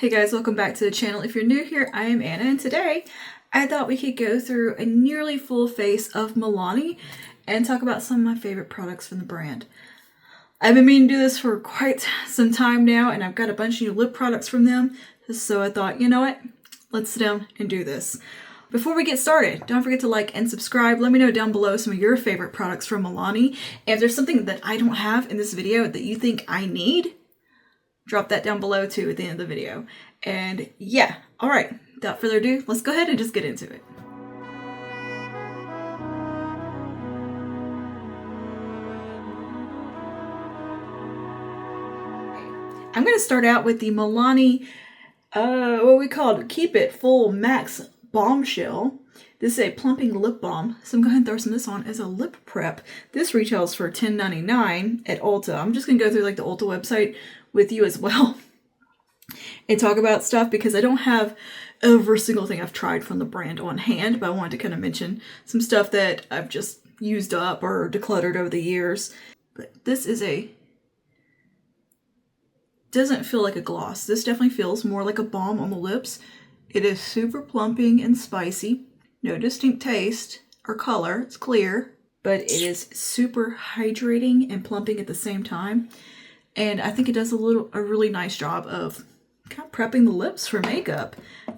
Hey guys, welcome back to the channel. If you're new here, I am Anna, and today I thought we could go through a nearly full face of Milani and talk about some of my favorite products from the brand. I've been meaning to do this for quite some time now, and I've got a bunch of new lip products from them, so I thought, you know what? Let's sit down and do this. Before we get started, don't forget to like and subscribe. Let me know down below some of your favorite products from Milani. And if there's something that I don't have in this video that you think I need, drop that down below too at the end of the video. And yeah, all right, without further ado, let's go ahead and just get into it. I'm going to start out with the Milani, what we called Keep It Full Max Bombshell. This is a plumping lip balm, so I'm going to go ahead and throw some of this on as a lip prep. This retails for $10.99 at Ulta. I'm just going to go through like the Ulta website with you as well and talk about stuff because I don't have every single thing I've tried from the brand on hand, but I wanted to kind of mention some stuff that I've just used up or decluttered over the years. But this is doesn't feel like a gloss. This definitely feels more like a balm on the lips. It is super plumping and spicy. No distinct taste or color. It's clear, but it is super hydrating and plumping at the same time. And I think it does a really nice job of kind of prepping the lips for makeup.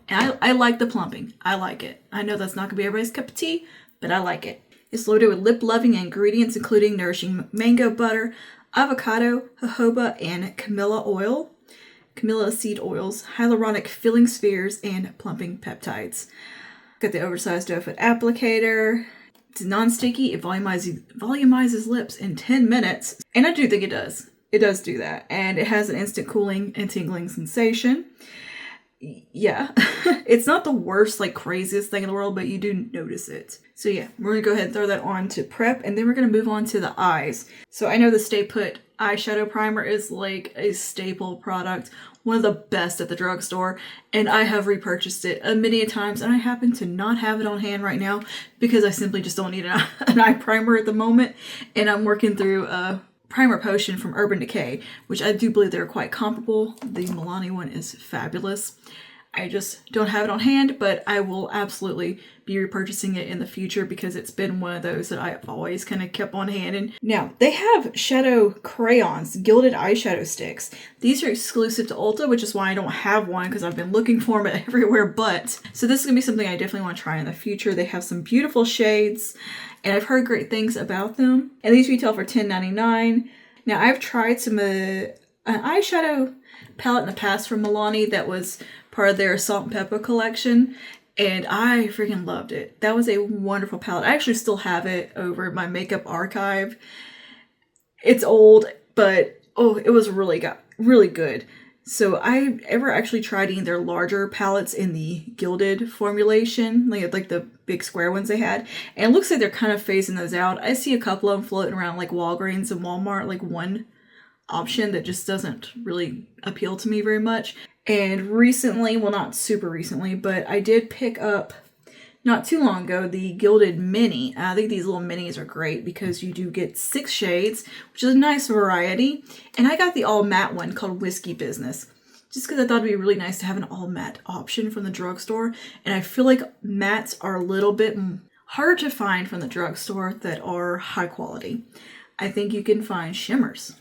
And I like the plumping. I like it. I know that's not going to be everybody's cup of tea, but I like it. It's loaded with lip-loving ingredients, including nourishing mango butter, avocado, jojoba, and camellia seed oils, hyaluronic filling spheres, and plumping peptides. Got the oversized doe foot applicator. It's non-sticky. It volumizes lips in 10 minutes. And I do think it does. It does do that. And it has an instant cooling and tingling sensation. Yeah, it's not the worst, like craziest thing in the world, but you do notice it. So yeah, we're gonna go ahead and throw that on to prep, and then we're gonna move on to the eyes. So I know the Stay Put eyeshadow primer is like a staple product, one of the best at the drugstore, and I have repurchased it many times, and I happen to not have it on hand right now because I simply just don't need an eye primer at the moment, and I'm working through Primer Potion from Urban Decay, which I do believe they're quite comparable. The Milani one is fabulous. I just don't have it on hand, but I will absolutely be repurchasing it in the future because it's been one of those that I've always kind of kept on hand. And now they have shadow crayons, gilded eyeshadow sticks. These are exclusive to Ulta, which is why I don't have one because I've been looking for them everywhere but. So this is gonna be something I definitely want to try in the future. They have some beautiful shades and I've heard great things about them. And these retail for $10.99. Now I've tried some an eyeshadow palette in the past from Milani that was part of their Salt and Pepper collection, and I freaking loved it. That was a wonderful palette. I actually still have it over my makeup archive. It's old, but oh, it was really good. So I ever actually tried any of their larger palettes in the gilded formulation, like the big square ones they had, and it looks like they're kind of phasing those out. I see a couple of them floating around like Walgreens and Walmart, like one option that just doesn't really appeal to me very much. And recently, well, not super recently, but I did pick up not too long ago the Gilded Mini. I think these little minis are great because you do get 6 shades, which is a nice variety. And I got the all matte one called Whiskey Business, just because I thought it'd be really nice to have an all matte option from the drugstore. And I feel like mattes are a little bit harder to find from the drugstore that are high quality. I think you can find shimmers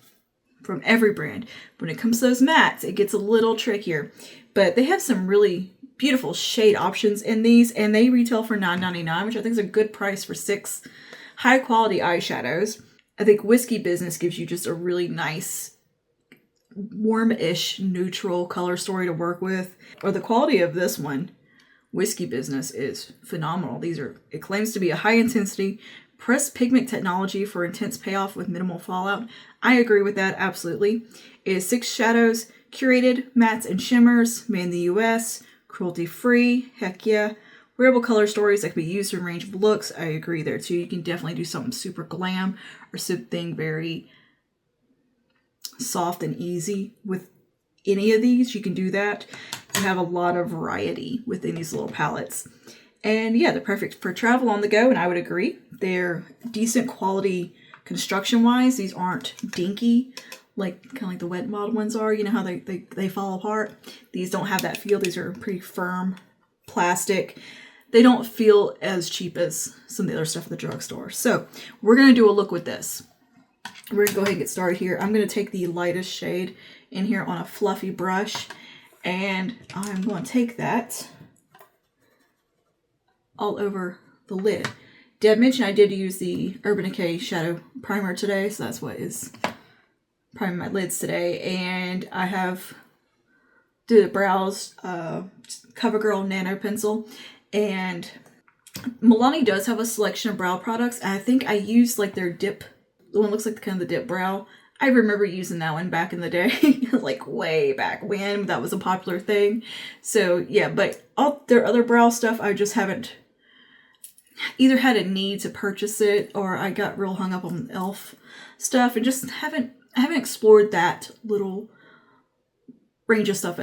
from every brand. When it comes to those mattes, it gets a little trickier, but they have some really beautiful shade options in these, and they retail for $9.99, which I think is a good price for 6 high quality eyeshadows. I think Whiskey Business gives you just a really nice warm-ish neutral color story to work with. Or the quality of this one, Whiskey Business, is phenomenal. It claims to be a high intensity pressed pigment technology for intense payoff with minimal fallout. I agree with that, absolutely. It is 6 shadows, curated, mattes, and shimmers, made in the US, cruelty-free, heck yeah. Wearable color stories that can be used in a range of looks. I agree there too. You can definitely do something super glam or something very soft and easy with any of these. You can do that. You have a lot of variety within these little palettes. And yeah, they're perfect for travel on the go, and I would agree. They're decent quality construction-wise. These aren't dinky like kind of like the Wet n Wild ones are. You know how they fall apart? These don't have that feel. These are pretty firm plastic. They don't feel as cheap as some of the other stuff at the drugstore. So we're going to do a look with this. We're going to go ahead and get started here. I'm going to take the lightest shade in here on a fluffy brush, and I'm going to take that all over the lid. Did I mention I did use the Urban Decay Shadow Primer today, so that's what is priming my lids today. And I have did a brows CoverGirl Nano Pencil, and Milani does have a selection of brow products. And I think I used like their dip, the one that looks like kind of the dip brow. I remember using that one back in the day, like way back when that was a popular thing. So yeah, but all their other brow stuff, I just haven't either had a need to purchase it, or I got real hung up on e.l.f. stuff and just I haven't explored that little range of stuff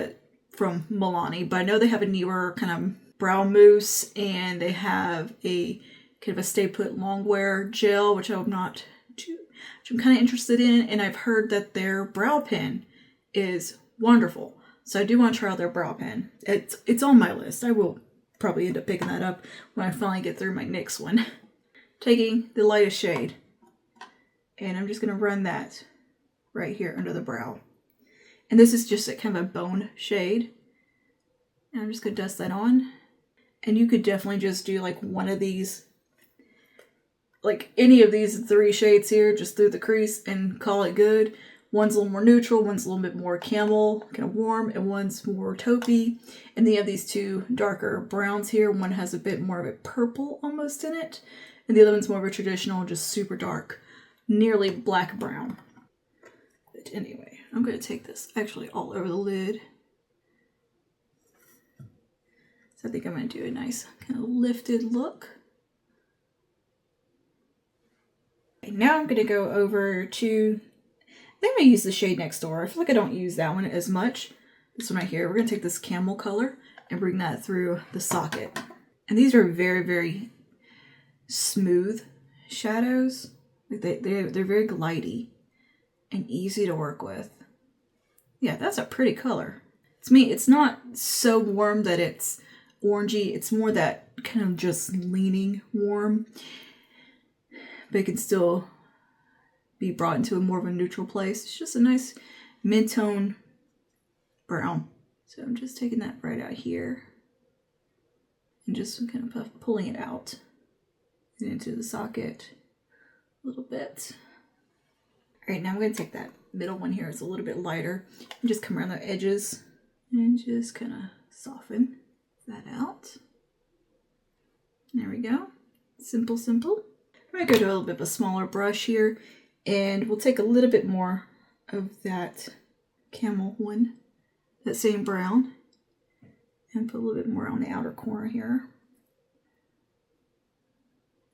from Milani. But I know they have a newer kind of brow mousse, and they have a kind of a Stay Put Longwear gel, which I'm kind of interested in, and I've heard that their brow pen is wonderful. So I do want to try out their brow pen. It's on my list. I will probably end up picking that up when I finally get through my NYX one. Taking the lightest shade, and I'm just going to run that right here under the brow. And this is just a kind of a bone shade. And I'm just going to dust that on. And you could definitely just do like one of these, like any of these 3 shades here, just through the crease and call it good. One's a little more neutral, one's a little bit more camel, kind of warm, and one's more taupey. And then you have these 2 darker browns here. One has a bit more of a purple almost in it, and the other one's more of a traditional, just super dark, nearly black brown. But anyway, I'm going to take this actually all over the lid. So I think I'm going to do a nice kind of lifted look. Okay, now I'm going to go over to, I think I'm going to use the shade Next Door. I feel like I don't use that one as much. This one right here, we're going to take this camel color and bring that through the socket. And these are very, very smooth shadows. Like they're very glidey and easy to work with. Yeah, that's a pretty color. It's not so warm that it's orangey. It's more that kind of just leaning warm, but it can still be brought into a more of a neutral place. It's just a nice mid-tone brown. So I'm just taking that right out here and just kind of pulling it out into the socket a little bit. All right, now I'm going to take that middle one here. It's a little bit lighter, and just come around the edges and just kind of soften that out. There we go. Simple, simple. I'm going to go to a little bit of a smaller brush here, and we'll take a little bit more of that camel one, that same brown, and put a little bit more on the outer corner here.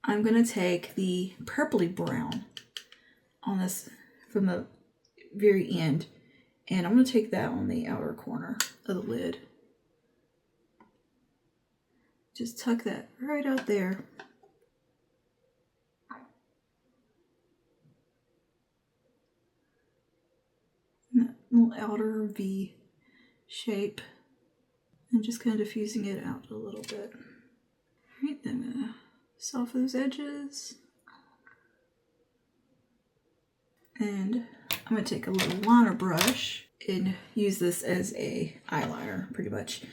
I'm going to take the purpley brown on this from the very end, and I'm going to take that on the outer corner of the lid. Just tuck that right out there. And that little outer V shape, and just kind of diffusing it out a little bit. All right, then I'm going to soften those edges. And I'm going to take a little liner brush and use this as a eyeliner, pretty much.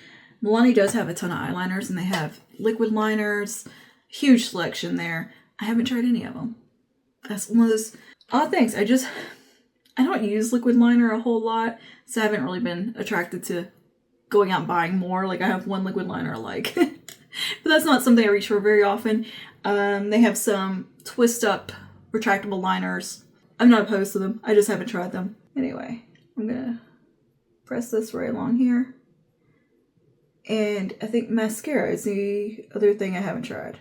Milani does have a ton of eyeliners, and they have liquid liners, huge selection there. I haven't tried any of them. That's one of those odd things. I don't use liquid liner a whole lot, so I haven't really been attracted to going out and buying more. Like, I have one liquid liner I like. But that's not something I reach for very often. They have some twist up retractable liners. I'm not opposed to them. I just haven't tried them. Anyway, I'm gonna press this right along here. And I think mascara is the other thing I haven't tried.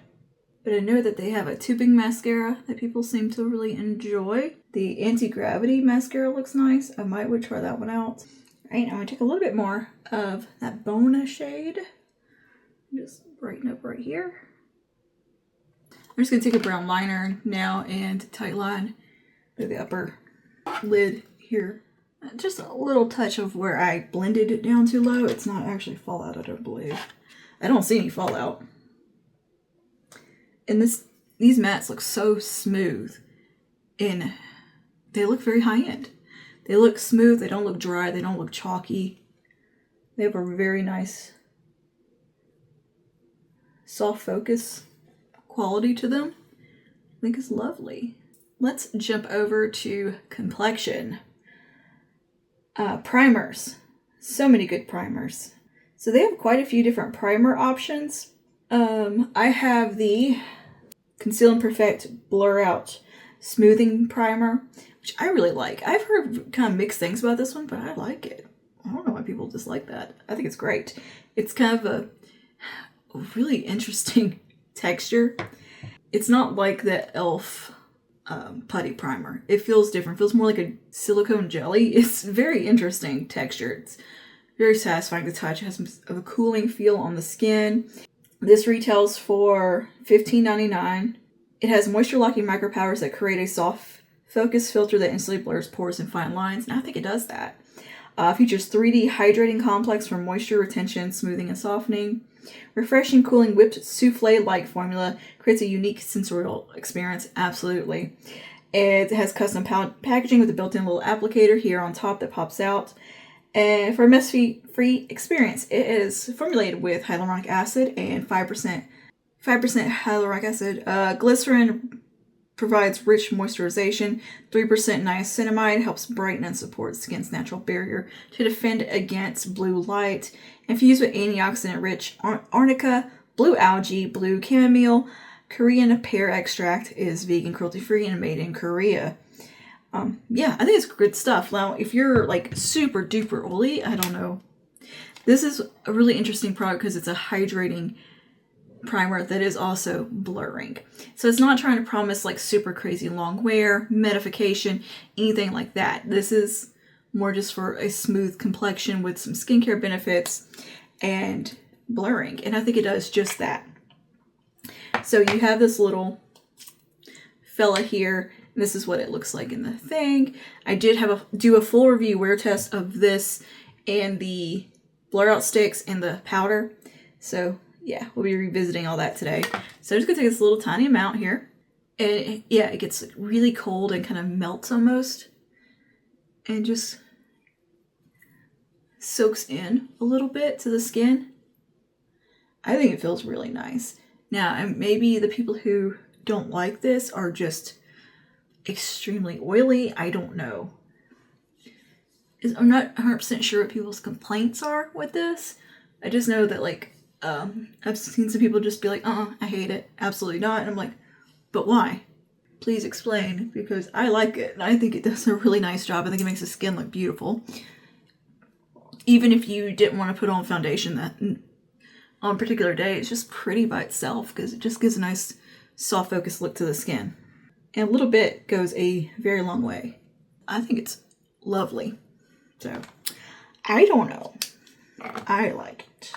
But I know that they have a tubing mascara that people seem to really enjoy. The anti-gravity mascara looks nice. I would try that one out. All right, I'm gonna take a little bit more of that bone shade. Just brighten up right here. I'm just gonna take a brown liner now and tight line through the upper lid here. Just a little touch of where I blended it down too low. It's not actually fallout, I don't believe. I don't see any fallout. And these mattes look so smooth. And they look very high-end. They look smooth, they don't look dry, they don't look chalky. They have a very nice soft focus quality to them. I think it's lovely. Let's jump over to Complexion. Primers. So many good primers. So they have quite a few different primer options. I have the Conceal and Perfect Blur Out Smoothing Primer, which I really like. I've heard kind of mixed things about this one, but I like it. I don't know why people dislike that. I think it's great. It's kind of a really interesting texture. It's not like the e.l.f. Putty primer. It feels different. It feels more like a silicone jelly. It's very interesting texture. It's very satisfying to touch. It has some of a cooling feel on the skin. This retails for $15.99. It has moisture locking micro powders that create a soft focus filter that instantly blurs pores and fine lines. And I think it does that. Features 3D hydrating complex for moisture retention, smoothing, and softening. Refreshing, cooling, whipped souffle-like formula creates a unique sensorial experience. Absolutely. It has custom packaging with a built-in little applicator here on top that pops out. And for a mess-free experience, it is formulated with hyaluronic acid and 5% hyaluronic acid. Glycerin provides rich moisturization. 3% niacinamide helps brighten and support skin's natural barrier to defend against blue light. Infused with antioxidant-rich arnica, blue algae, blue chamomile, Korean pear extract, is vegan, cruelty-free, and made in Korea. Yeah, I think it's good stuff. Now, if you're like super duper oily, I don't know. This is a really interesting product because it's a hydrating primer that is also blurring. So it's not trying to promise like super crazy long wear, mattification, anything like that. This is more just for a smooth complexion with some skincare benefits and blurring. And I think it does just that. So you have this little fella here. And this is what it looks like in the thing. I did do a full review wear test of this and the blur out sticks and the powder. So yeah, we'll be revisiting all that today. So I'm just gonna take this little tiny amount here. And yeah, it gets really cold and kind of melts almost. And just soaks in a little bit to the skin. I think it feels really nice. Now, and maybe the people who don't like this are just extremely oily. I don't know. I'm not 100% sure what people's complaints are with this. I just know that like, I've seen some people just be like, I hate it. Absolutely not. And I'm like, but why? Please explain, because I like it. And I think it does a really nice job. I think it makes the skin look beautiful. Even if you didn't want to put on foundation that on a particular day, it's just pretty by itself because it just gives a nice soft focus look to the skin. And a little bit goes a very long way. I think it's lovely. So, I don't know. I like it.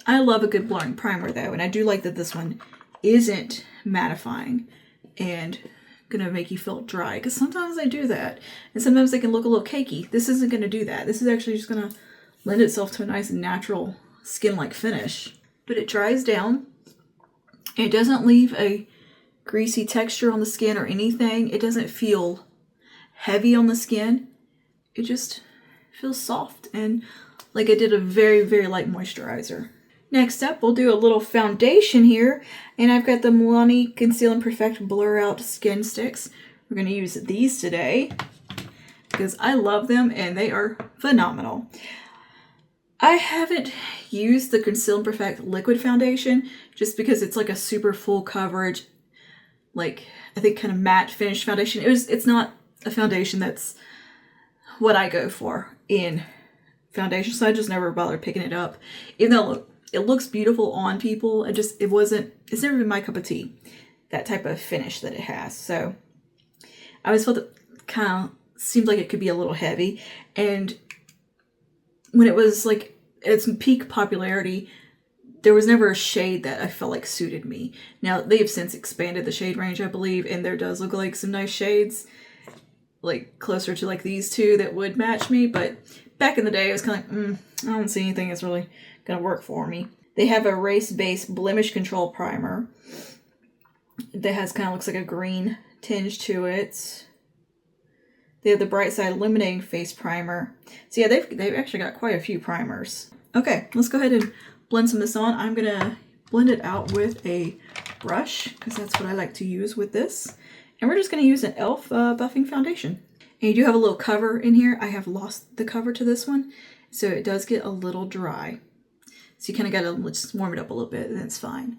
I love a good blurring primer though, and I do like that this one isn't mattifying and gonna make you feel dry, because sometimes they do that, and sometimes they can look a little cakey. This isn't gonna do that. This is actually just gonna lend itself to a nice natural skin-like finish. But it dries down. It doesn't leave a greasy texture on the skin or anything. It doesn't feel heavy on the skin. It just feels soft and like I did a very, very light moisturizer. Next up, we'll do a little foundation here, and I've got the Milani Conceal and Perfect Blur Out Skin Sticks. We're going to use these today because I love them and they are phenomenal. I haven't used the Conceal and Perfect Liquid Foundation just because it's like a super full coverage, like I think kind of matte finish foundation. It's not a foundation that's what I go for in foundation, so I just never bothered picking it up. Even though it looks beautiful on people, it's never been my cup of tea, that type of finish that it has. So I always felt it kind of seemed like it could be a little heavy. And when it was like its peak popularity, there was never a shade that I felt like suited me. Now they have since expanded the shade range, I believe, and there does look like some nice shades. like closer to like these two that would match me, but back in the day, I was kind of like, I don't see anything that's really going to work for me. They have a race-based blemish control primer that has kind of looks like a green tinge to it. They have the Bright Side Illuminating Face Primer. So yeah, they've actually got quite a few primers. Okay, let's go ahead and blend some of this on. I'm going to blend it out with a brush because that's what I like to use with this. And we're just going to use an e.l.f. buffing foundation. And you do have a little cover in here. I have lost the cover to this one, so it does get a little dry. So you kind of got to just warm it up a little bit and it's fine.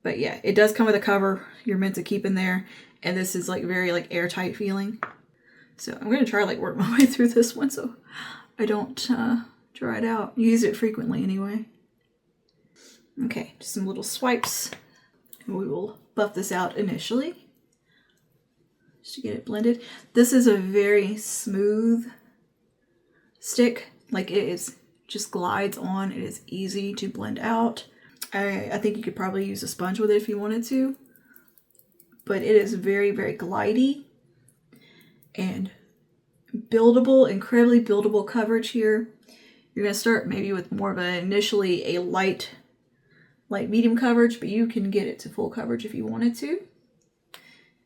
But yeah, it does come with a cover you're meant to keep in there. And this is like very like airtight feeling. So I'm going to try like work my way through this one so I don't dry it out. Use it frequently anyway. Okay, just some little swipes. And we will buff this out initially just to get it blended. This is a very smooth stick. Like it is just glides on. It is easy to blend out. I think you could probably use a sponge with it if you wanted to. But it is very, very glidey and buildable, incredibly buildable coverage here. You're going to start maybe with more of initially a light medium coverage, but you can get it to full coverage if you wanted to.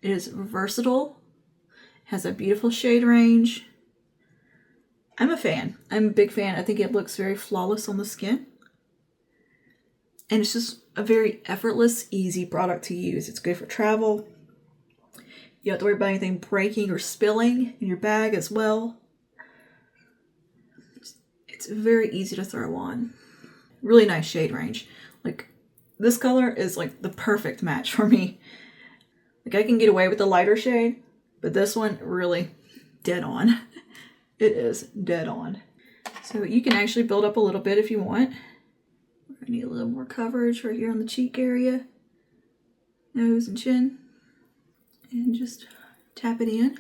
It is versatile, has a beautiful shade range. I'm a fan. I'm a big fan. I think it looks very flawless on the skin. And it's just a very effortless, easy product to use. It's good for travel. You don't have to worry about anything breaking or spilling in your bag as well. It's very easy to throw on. Really nice shade range. Like this color is like the perfect match for me. Like I can get away with the lighter shade, but this one really dead on. It is dead on. So you can actually build up a little bit if you want. I need a little more coverage right here on the cheek area, nose and chin, and just tap it in.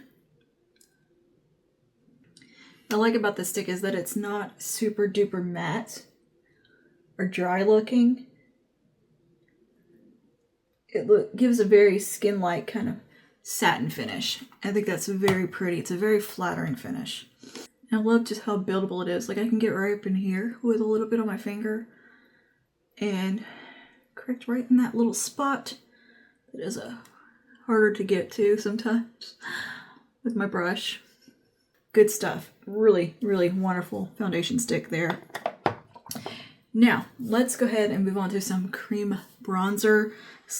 What I like about this stick is that it's not super duper matte or dry looking. It gives a very skin-like kind of satin finish. I think that's very pretty. It's a very flattering finish. And I love just how buildable it is. Like I can get right up in here with a little bit on my finger and correct right in that little spot that is harder to get to sometimes with my brush. Good stuff. Really, really wonderful foundation stick there. Now, let's go ahead and move on to some cream bronzer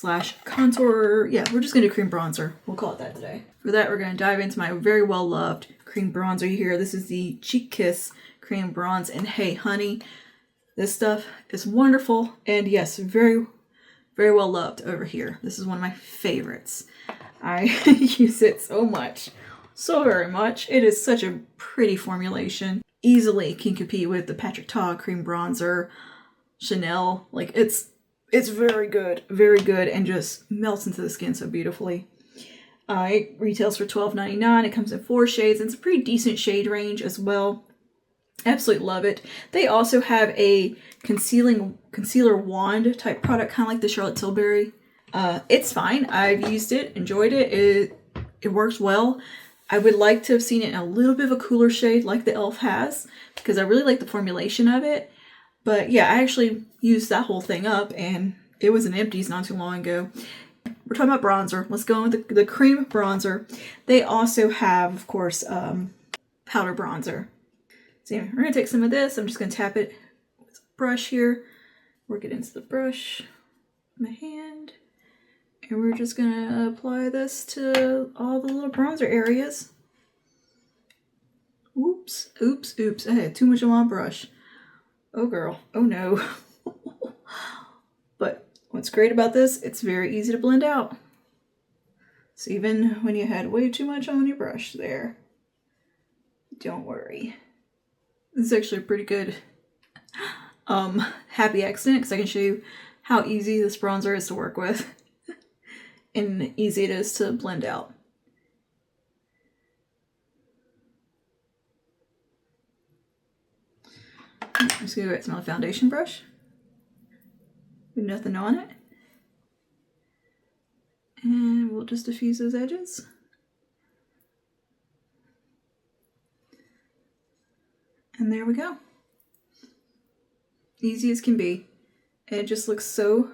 / contour. Yeah, we're just going to do cream bronzer. We'll call it that today. For that, we're going to dive into my very well-loved cream bronzer here. This is the Cheek Kiss Cream Bronze in Hey Honey. This stuff is wonderful and yes, very, very well loved over here. This is one of my favorites. I use it so much, so very much. It is such a pretty formulation. Easily can compete with the Patrick Ta Cream Bronzer, Chanel. Like it's very good, and just melts into the skin so beautifully. It retails for $12.99. It comes in 4 shades and it's a pretty decent shade range as well. Absolutely love it. They also have a concealer wand type product, kind of like the Charlotte Tilbury. It's fine. I've used it, enjoyed it. It works well. I would like to have seen it in a little bit of a cooler shade like the e.l.f. has, because I really like the formulation of it. But yeah, I actually used that whole thing up and it was an empties not too long ago. We're talking about bronzer. Let's go with the cream bronzer. They also have, of course, powder bronzer. So yeah, we're going to take some of this. I'm just going to tap it with a brush here. Work it into the brush, my hand. And we're just going to apply this to all the little bronzer areas. Oops, oops, oops. I had too much on my brush. Oh girl, oh no. But what's great about this, it's very easy to blend out. So even when you had way too much on your brush there, don't worry. This is actually a pretty good happy accident because I can show you how easy this bronzer is to work with and easy it is to blend out. I'm just going to get some of the foundation brush with nothing on it. And we'll just diffuse those edges. And there we go. Easy as can be. And it just looks so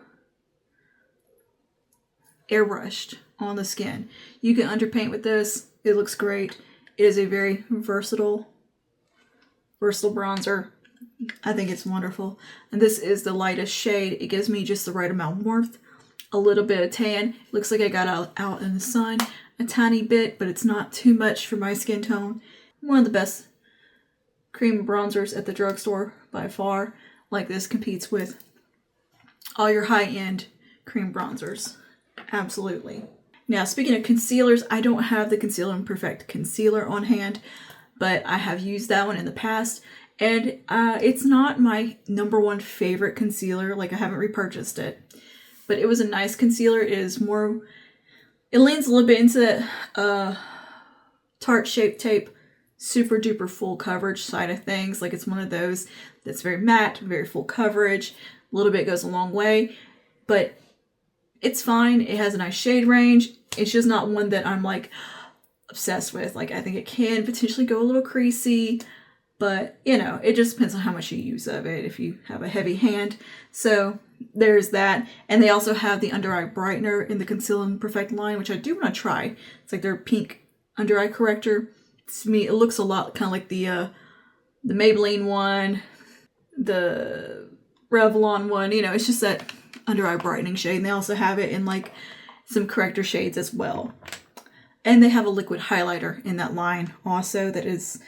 airbrushed on the skin. You can underpaint with this. It looks great. It is a very versatile bronzer. I think it's wonderful. And this is the lightest shade. It gives me just the right amount of warmth, a little bit of tan. It looks like I got out in the sun a tiny bit, but it's not too much for my skin tone. One of the best cream bronzers at the drugstore by far. Like, this competes with all your high-end cream bronzers. Absolutely. Now, speaking of concealers, I don't have the Conceal and Perfect concealer on hand, but I have used that one in the past, and it's not my *1 favorite concealer. Like, I haven't repurchased it, but it was a nice concealer. It is more, it leans a little bit into that Tarte Shape Tape super duper full coverage side of things. Like, it's one of those that's very matte, very full coverage. A little bit goes a long way, but it's fine. It has a nice shade range. It's just not one that I'm like obsessed with. Like, I think it can potentially go a little creasy, but you know, it just depends on how much you use of it if you have a heavy hand. So there's that. And they also have the under eye brightener in the Conceal and Perfect line, which I do want to try. It's like their pink under eye corrector. To me, it looks a lot kind of like the Maybelline one, the Revlon one. You know, it's just that under eye brightening shade. And they also have it in like some corrector shades as well. And they have a liquid highlighter in that line also that is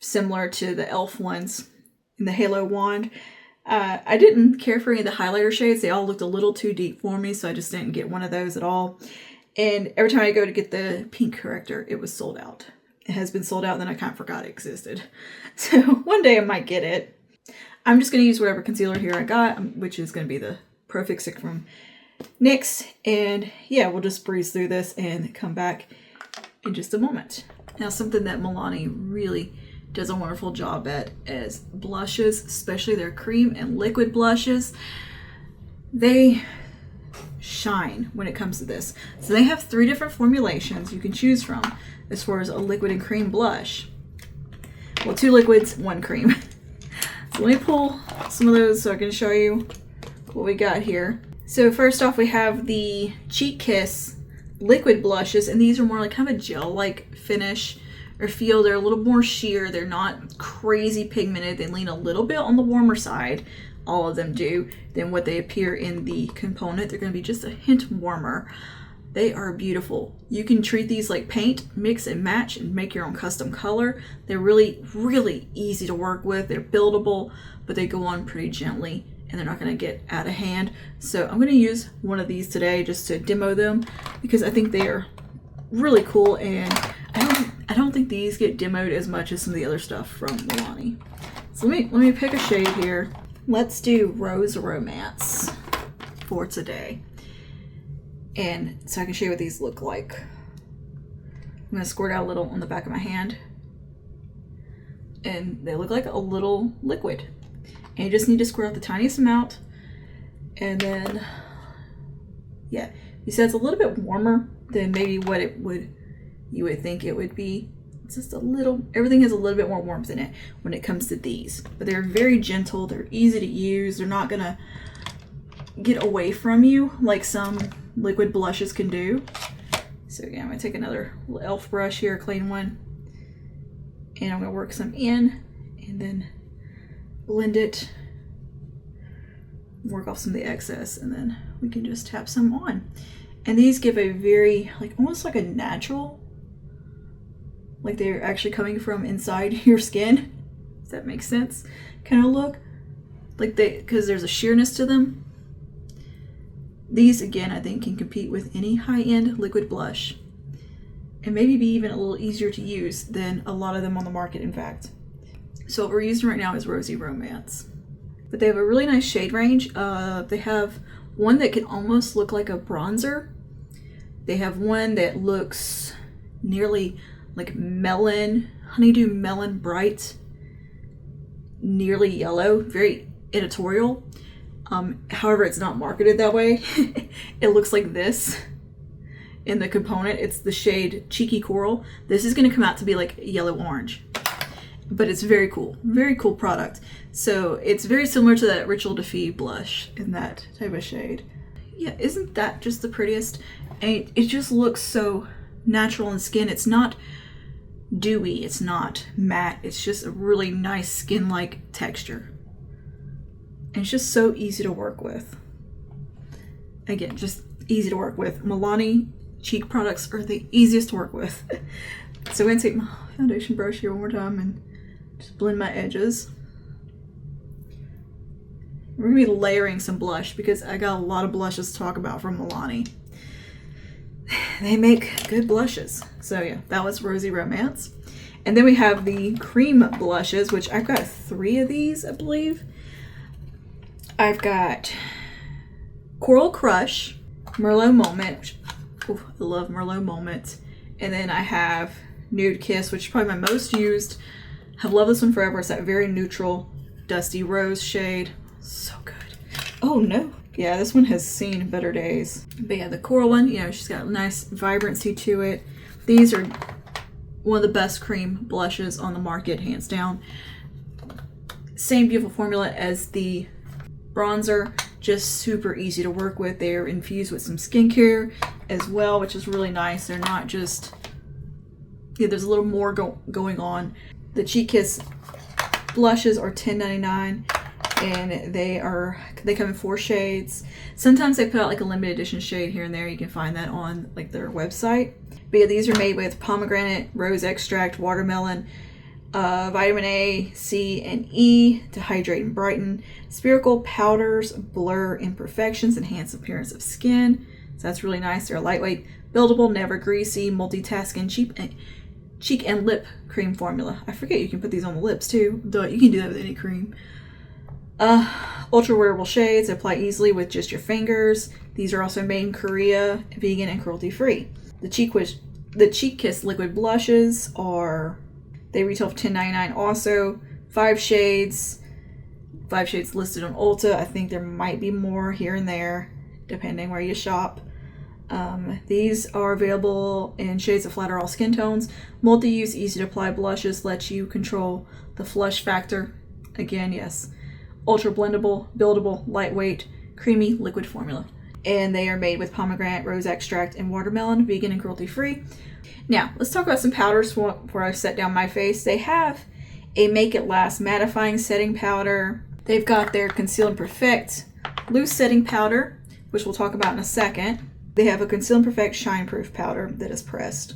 similar to the e.l.f. ones in the Halo wand. I didn't care for any of the highlighter shades. They all looked a little too deep for me, so I just didn't get one of those at all. And every time I go to get the pink corrector, it was sold out. It has been sold out, and then I kind of forgot it existed. So one day I might get it. I'm just going to use whatever concealer here I got, which is going to be the Pro Fix It from NYX. And yeah, we'll just breeze through this and come back in just a moment. Now, something that Milani really does a wonderful job at is blushes, especially their cream and liquid blushes. They shine when it comes to this. So they have 3 different formulations you can choose from as far as a liquid and cream blush. Well, 2 liquids, 1 cream. So let me pull some of those so I can show you what we got here. So first off, we have the Cheek Kiss liquid blushes, and these are more like kind of a gel-like finish or feel. They're a little more sheer. They're not crazy pigmented. They lean a little bit on the warmer side, all of them do, than what they appear in the component. They're going to be just a hint warmer. They are beautiful. You can treat these like paint, mix and match, and make your own custom color. They're really, really easy to work with. They're buildable, but they go on pretty gently, and they're not going to get out of hand. So I'm going to use one of these today just to demo them, because I think they are really cool, and I don't think these get demoed as much as some of the other stuff from Milani. So let me pick a shade here. Let's do Rose Romance for today. And so I can show you what these look like. I'm going to squirt out a little on the back of my hand. And they look like a little liquid. And you just need to squirt out the tiniest amount. And then, yeah, you said it's a little bit warmer than maybe what you would think it would be. It's just a little, everything has a little bit more warmth in it when it comes to these. But they're very gentle, they're easy to use, they're not gonna get away from you like some liquid blushes can do. So again, I'm gonna take another little e.l.f. brush here, a clean one. And I'm gonna work some in and then blend it, work off some of the excess, and then we can just tap some on. And these give a very, like, almost like a natural, like they're actually coming from inside your skin, if that makes sense, kind of look. Like because there's a sheerness to them. These, again, I think can compete with any high-end liquid blush. And maybe be even a little easier to use than a lot of them on the market, in fact. So what we're using right now is Rosy Romance. But they have a really nice shade range. They have one that can almost look like a bronzer. They have one that looks nearly like melon, honeydew melon bright, nearly yellow, very editorial. However, it's not marketed that way. It looks like this in the component. It's the shade Cheeky Coral. This is going to come out to be like yellow orange. but it's very cool product. So it's very similar to that Ritual Defeat blush in that type of shade. Yeah, isn't that just the prettiest? And it just looks so natural in skin. It's not dewy, it's not matte, it's just a really nice skin-like texture. And it's just so easy to work with. Again, just easy to work with. Milani cheek products are the easiest to work with. So I'm going to take my foundation brush here one more time and just blend my edges. We're going to be layering some blush because I got a lot of blushes to talk about from Milani. They make good blushes. So yeah, that was Rosy Romance. And then we have the cream blushes, which I've got 3 of these, I believe. I've got Coral Crush, Merlot Moment, which, I love Merlot Moment. And then I have Nude Kiss, which is probably my most used. I've loved this one forever. It's that very neutral, dusty rose shade. So good. Oh no. Yeah, this one has seen better days. But yeah, the coral one, you know, she's got a nice vibrancy to it. These are one of the best cream blushes on the market, hands down. Same beautiful formula as the bronzer, just super easy to work with. They're infused with some skincare as well, which is really nice. They're not just, yeah, there's a little more going on. The Cheek Kiss blushes are $10.99. And they come in 4 shades. Sometimes they put out like a limited edition shade here and there. You can find that on like their website. But yeah, these are made with pomegranate, rose extract, watermelon, vitamin A, C, and E to hydrate and brighten. Spherical powders blur imperfections, enhance appearance of skin. So that's really nice. They're lightweight, buildable, never greasy, multitasking, cheek and lip cream formula. I forget you can put these on the lips too. You can do that with any cream. Ultra wearable shades, apply easily with just your fingers. These are also made in Korea, vegan and cruelty free. The Cheek Kiss liquid blushes they retail for $10.99 also. 5 shades listed on Ulta. I think there might be more here and there depending where you shop. These are available in shades that flatter all skin tones. Multi-use, easy to apply blushes let you control the flush factor. Again, yes. Ultra blendable, buildable, lightweight, creamy liquid formula. And they are made with pomegranate, rose extract, and watermelon, vegan and cruelty free. Now, let's talk about some powders before I set down my face. They have a Make It Last mattifying setting powder. They've got their Conceal and Perfect loose setting powder, which we'll talk about in a second. They have a Conceal and Perfect shine proof powder that is pressed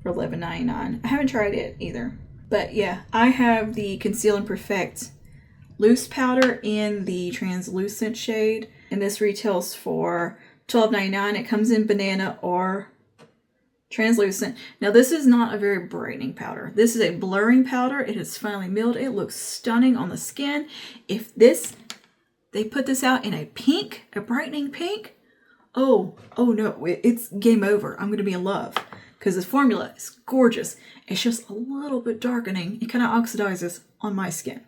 for $11.99. I haven't tried it either. But yeah, I have the Conceal and Perfect loose powder in the translucent shade, and this retails for $12.99. It comes in banana or translucent. Now this is not a very brightening powder. This is a blurring powder. It is finely milled. It looks stunning on the skin. If they put this out in a pink, a brightening pink, oh no, it's game over. I'm going to be in love because this formula is gorgeous. It's just a little bit darkening. It kind of oxidizes on my skin.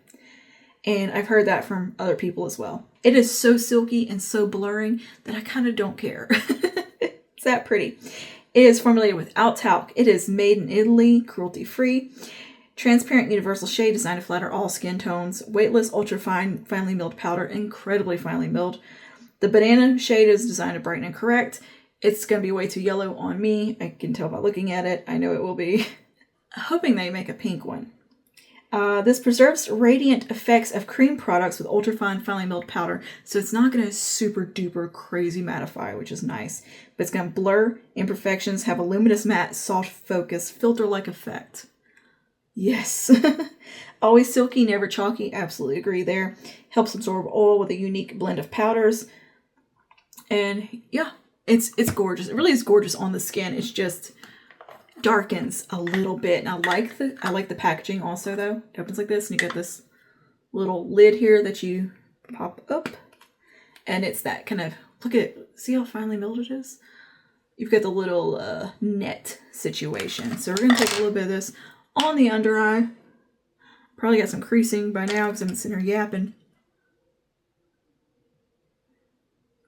And I've heard that from other people as well. It is so silky and so blurring that I kind of don't care. It's that pretty. It is formulated without talc. It is made in Italy, cruelty-free. Transparent universal shade designed to flatter all skin tones. Weightless, ultra-fine, finely milled powder. Incredibly finely milled. The banana shade is designed to brighten and correct. It's going to be way too yellow on me. I can tell by looking at it. I know it will be. Hoping they make a pink one. This preserves radiant effects of cream products with ultrafine finely milled powder, so it's not going to super duper crazy mattify, which is nice, but it's going to blur imperfections, have a luminous matte, soft focus, filter-like effect. Yes. Always silky, never chalky. Absolutely agree there. Helps absorb oil with a unique blend of powders. And yeah, it's gorgeous. It really is gorgeous on the skin. It's just darkens a little bit, and I like the packaging also though. It opens like this, and you get this little lid here that you pop up, and it's that kind of, look at it, see how finely milled it is? You've got the little net situation. So we're gonna take a little bit of this on the under eye. Probably got some creasing by now because I'm sitting here yapping.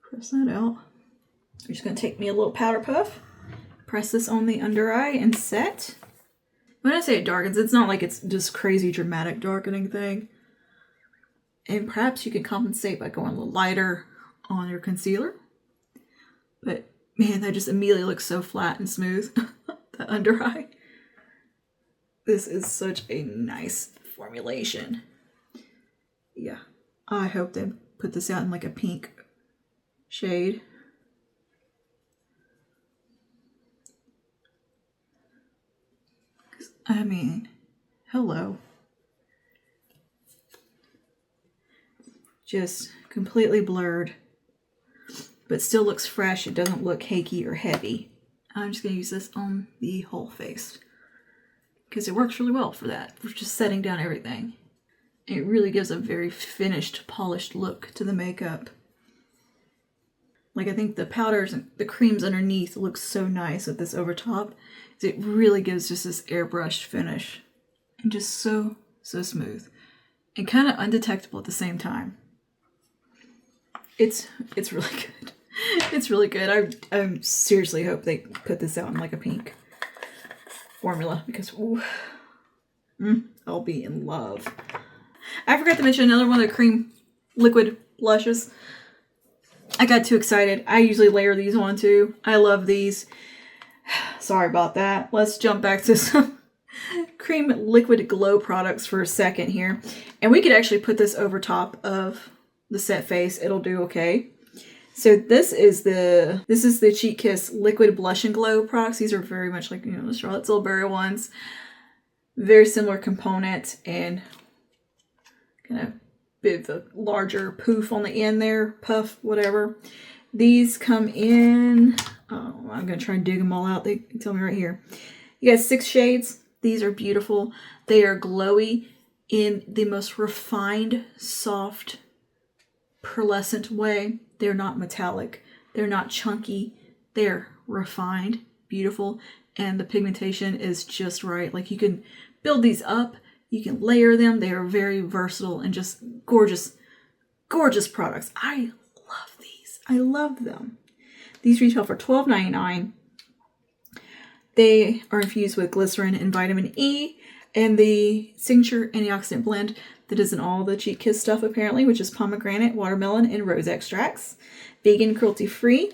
Press that out. I'm just gonna take me a little powder puff. Press this on the under eye and set. When I say it darkens, it's not like it's just crazy dramatic darkening thing. And perhaps you can compensate by going a little lighter on your concealer. But man, that just immediately looks so flat and smooth. The under eye. This is such a nice formulation. Yeah, I hope they put this out in like a pink shade. I mean, hello. Just completely blurred, but still looks fresh. It doesn't look cakey or heavy. I'm just going to use this on the whole face because it works really well for that, for just setting down everything. It really gives a very finished, polished look to the makeup. Like, I think the powders and the creams underneath look so nice with this over top. It really gives just this airbrushed finish. And just so smooth. And kind of undetectable at the same time. It's really good. It's really good. I seriously hope they put this out in like a pink formula. Because, ooh, I'll be in love. I forgot to mention another one of the cream liquid blushes. I got too excited. I usually layer these on too. I love these. Sorry about that. Let's jump back to some cream liquid glow products for a second here. And we could actually put this over top of the set face. It'll do okay. So this is the Cheek Kiss liquid blush and glow products. These are very much like, you know, the Charlotte Tilbury ones. Very similar component and kind of bit of a larger poof on the end there, puff, whatever. These come in, oh, I'm going to try and dig them all out. They tell me right here. You got 6 shades. These are beautiful. They are glowy in the most refined, soft, pearlescent way. They're not metallic. They're not chunky. They're refined, beautiful, and the pigmentation is just right. Like, you can build these up. You can layer them. They are very versatile and just gorgeous, gorgeous products. I love these. I love them. These retail for $12.99. They are infused with glycerin and vitamin E and the signature antioxidant blend that is in all the Cheek Kiss stuff apparently, which is pomegranate, watermelon, and rose extracts. Vegan, cruelty-free.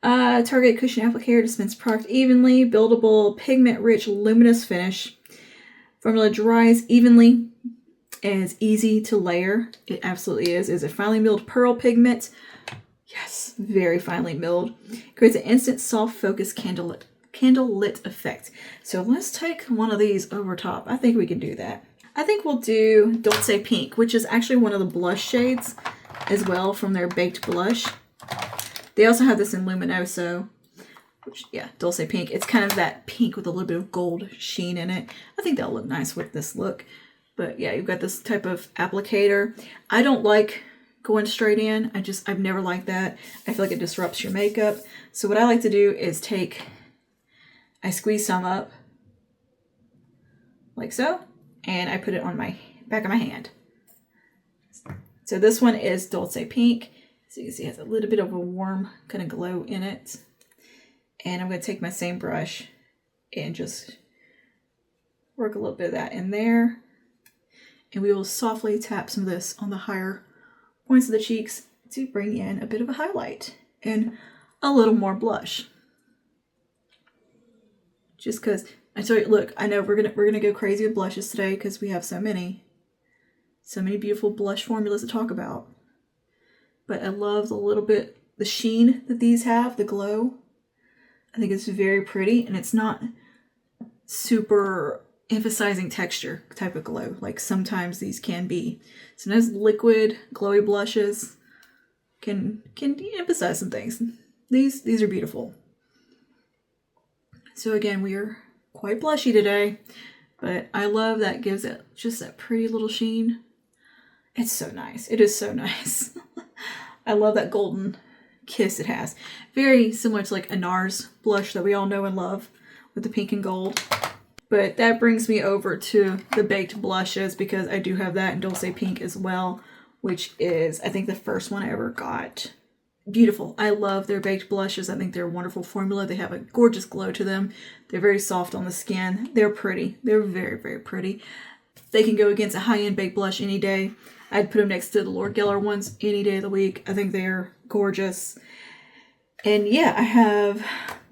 Target cushion applicator dispense product evenly. Buildable, pigment-rich, luminous finish. Formula dries evenly and is easy to layer. It absolutely is. It's a finely milled pearl pigment. Yes, very finely milled. Creates an instant soft focus candle lit effect. So let's take one of these over top. I think we can do that. I think we'll do Dulce Pink, which is actually one of the blush shades as well from their baked blush. They also have this in Luminoso. Which, yeah, Dulce Pink. It's kind of that pink with a little bit of gold sheen in it. I think that'll look nice with this look. But yeah, you've got this type of applicator. I don't like going straight in. I've never liked that. I feel like it disrupts your makeup. So what I like to do is I squeeze some up like so, and I put it on my back of my hand. So this one is Dulce Pink. So you can see it has a little bit of a warm kind of glow in it. And I'm going to take my same brush and just work a little bit of that in there. And we will softly tap some of this on the higher points of the cheeks to bring in a bit of a highlight and a little more blush. Just because, I tell you, look, I know we're gonna go crazy with blushes today because we have so many beautiful blush formulas to talk about. But I love the sheen that these have, the glow. I think it's very pretty, and it's not super emphasizing texture type of glow like sometimes these can be. Sometimes liquid glowy blushes can emphasize some things. These are beautiful. So again, we are quite blushy today, but I love that gives it just that pretty little sheen. It's so nice. It is so nice. I love that golden kiss it has. Very similar to like a NARS blush that we all know and love with the pink and gold. But that brings me over to the baked blushes because I do have that in Dulce Pink as well, which is, I think, the first one I ever got. beautiful. I love their baked blushes. I think they're a wonderful formula. They have a gorgeous glow to them. They're very soft on the skin. They're pretty. They're very, very pretty. They can go against a high-end baked blush any day. I'd put them next to the Lord Geller ones any day of the week. I think they're gorgeous. And yeah, I have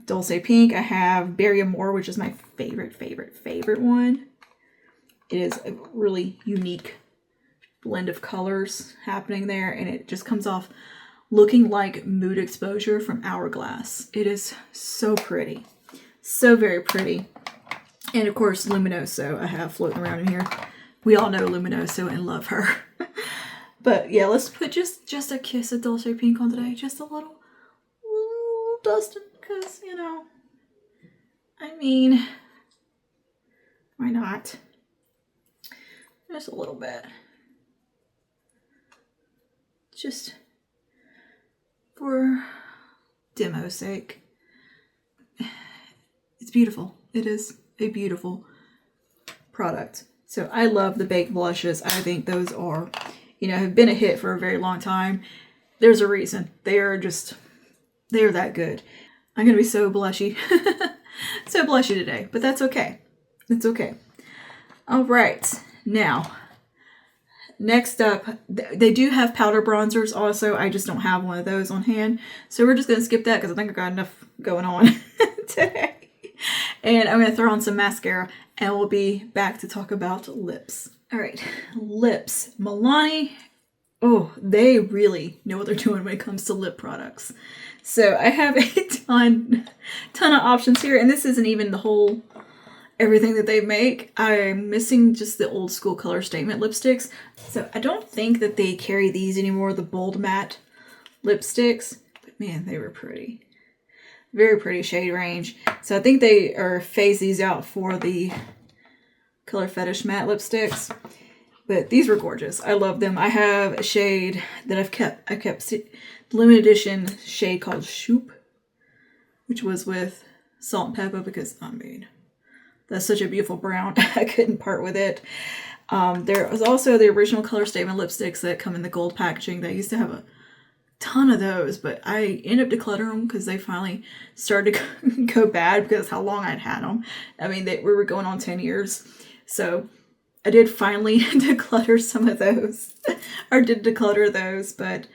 Dulce Pink. I have Berry Amore, which is my favorite one. It is a really unique blend of colors happening there, and it just comes off looking like Mood Exposure from Hourglass. It is so pretty. So very pretty. And of course, Luminoso I have floating around in here. We all know Luminoso and love her. But yeah, let's put just a kiss of Dulce Pink on today. Just a little dusting, because, you know, I mean, why not? Just a little bit. Just for demo's sake. It's beautiful. It is a beautiful product. So I love the baked blushes. I think those are, you know, have been a hit for a very long time. There's a reason. They're that good. I'm going to be so blushy. So blushy today, but that's okay. It's okay. All right. Now, next up, they do have powder bronzers also. I just don't have one of those on hand. So we're just going to skip that because I think I got enough going on today. And I'm going to throw on some mascara and we'll be back to talk about lips. All right, lips. Milani, oh, they really know what they're doing when it comes to lip products. So I have a ton of options here, and this isn't even the whole everything that they make. I'm missing just the old school color statement lipsticks. So I don't think that they carry these anymore, the bold matte lipsticks. But man, they were pretty. Very pretty shade range. So I think they are phased these out for the Color Fetish matte lipsticks. But these were gorgeous. I love them. I have a shade that I kept the limited edition shade called Shoop, which was with Salt and Pepper, because I mean, that's such a beautiful brown. I couldn't part with it. There was also the original Color Statement lipsticks that come in the gold packaging. They used to have a ton of those, but I ended up decluttering them because they finally started to go bad because how long I'd had them. I mean, we were going on 10 years. So I did finally declutter some of those, or did declutter those, but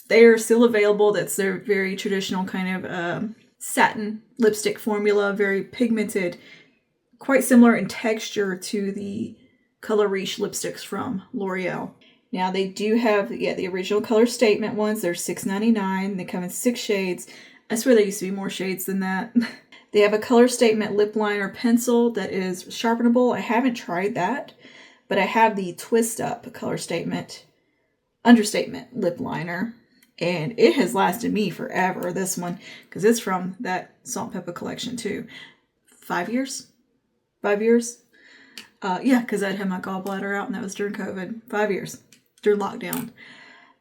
they are still available. That's their very traditional kind of satin lipstick formula, very pigmented, quite similar in texture to the Color Riche lipsticks from L'Oreal. Now they do have, the original Color Statement ones. They're $6.99. They come in 6 shades. I swear there used to be more shades than that. They have a Color Statement lip liner pencil that is sharpenable. I haven't tried that, but I have the Twist Up Color Statement Understatement lip liner, and it has lasted me forever, this one, because it's from that Salt and Pepper collection too. 5 years? 5 years? Yeah, because I'd had my gallbladder out, and that was during COVID. 5 years. During lockdown.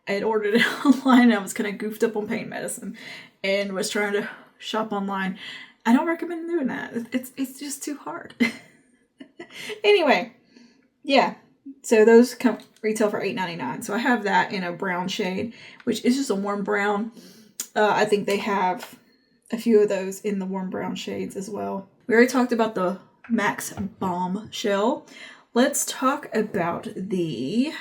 I had ordered it online, and I was kind of goofed up on pain medicine, and was trying to shop online. I don't recommend doing that. It's just too hard. Anyway, yeah. So those retail for $8.99. So I have that in a brown shade, which is just a warm brown. I think they have a few of those in the warm brown shades as well. We already talked about the Max Balm Shell. Let's talk about the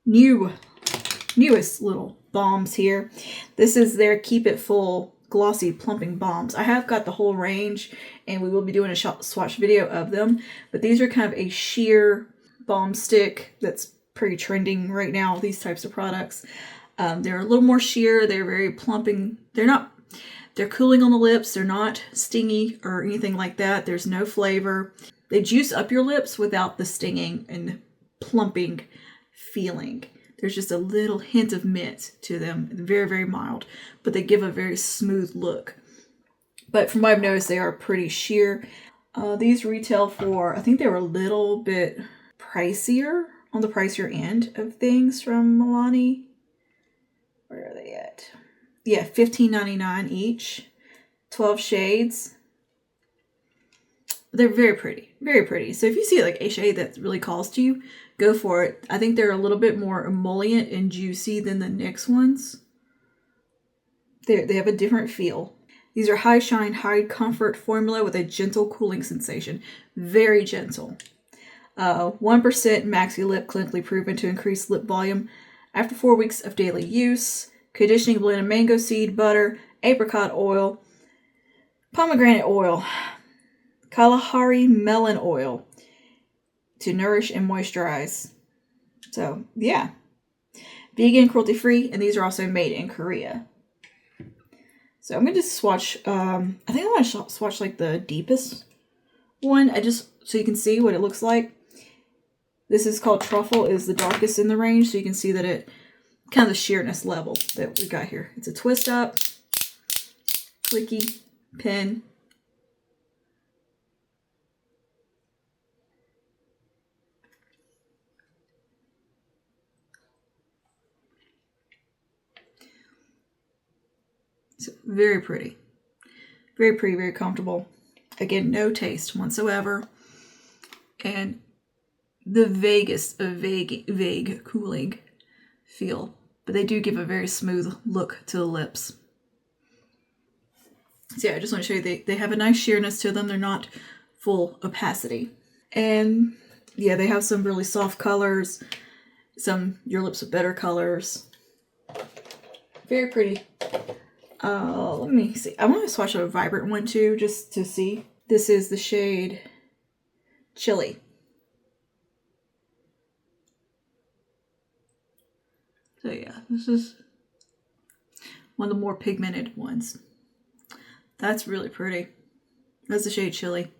newest little balms here. This is their Keep It Full Glossy Plumping Balms. I have got the whole range, and we will be doing a swatch video of them. But these are kind of a sheer balm stick that's pretty trending right now, these types of products. They're a little more sheer. They're very plumping. They're cooling on the lips. They're not stingy or anything like that. There's no flavor. They juice up your lips without the stinging and plumping feeling. There's just a little hint of mint to them. Very, very mild, but they give a very smooth look. But from what I've noticed, they are pretty sheer. These retail for, I think they were a little bit pricier, on the pricier end of things from Milani. Where are they at? Yeah, $15.99 each. 12 shades. They're very pretty. Very pretty. So if you see like a shade that really calls to you, go for it. I think they're a little bit more emollient and juicy than the NYX ones. They have a different feel. These are high shine, high comfort formula with a gentle cooling sensation. Very gentle. 1% Maxi Lip, clinically proven to increase lip volume after 4 weeks of daily use. Conditioning blend of mango seed, butter, apricot oil, pomegranate oil, Kalahari melon oil to nourish and moisturize. So, yeah. Vegan, cruelty-free, and these are also made in Korea. So I'm going to swatch, I think I want to swatch like the deepest one, so you can see what it looks like. This is called Truffle, is the darkest in the range, so you can see that it, kind of the sheerness level that we got here. It's a twist up, clicky, pin. So very pretty. Very pretty, very comfortable. Again, no taste whatsoever. And the vaguest of vague cooling feel. But they do give a very smooth look to the lips. So yeah, I just want to show you they have a nice sheerness to them. They're not full opacity. And yeah, they have some really soft colors. Your lips with better colors. Very pretty. Let me see. I want to swatch a vibrant one too, just to see. This is the shade Chili. So yeah, this is one of the more pigmented ones. That's really pretty. That's the shade Chili.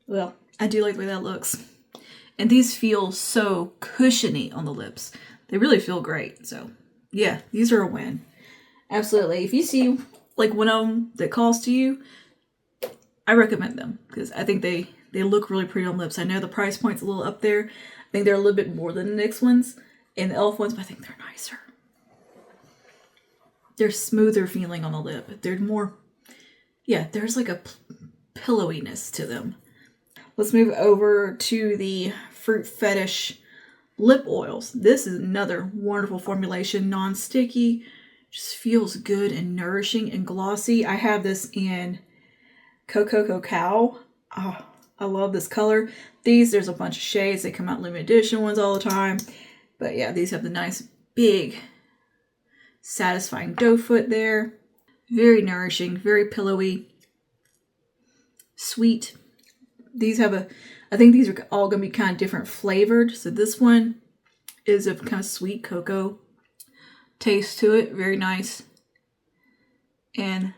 Well, I do like the way that looks. And these feel so cushiony on the lips. They really feel great. So yeah, these are a win. Absolutely. If you see like one of them that calls to you, I recommend them because I think they look really pretty on lips. I know the price point's a little up there. I think they're a little bit more than the NYX ones and the e.l.f. ones, but I think they're nicer. They're smoother feeling on the lip. They're more, yeah, there's like a pillowiness to them. Let's move over to the Fruit Fetish lip oils. This is another wonderful formulation, non-sticky. Just feels good and nourishing and glossy. I have this in Cocoa Cacao. Oh, I love this color. There's a bunch of shades. They come out limited edition ones all the time. But yeah, these have the nice, big, satisfying doe foot there. Very nourishing, very pillowy, sweet. I think these are all going to be kind of different flavored. So this one is a kind of sweet cocoa taste to it. Very nice. And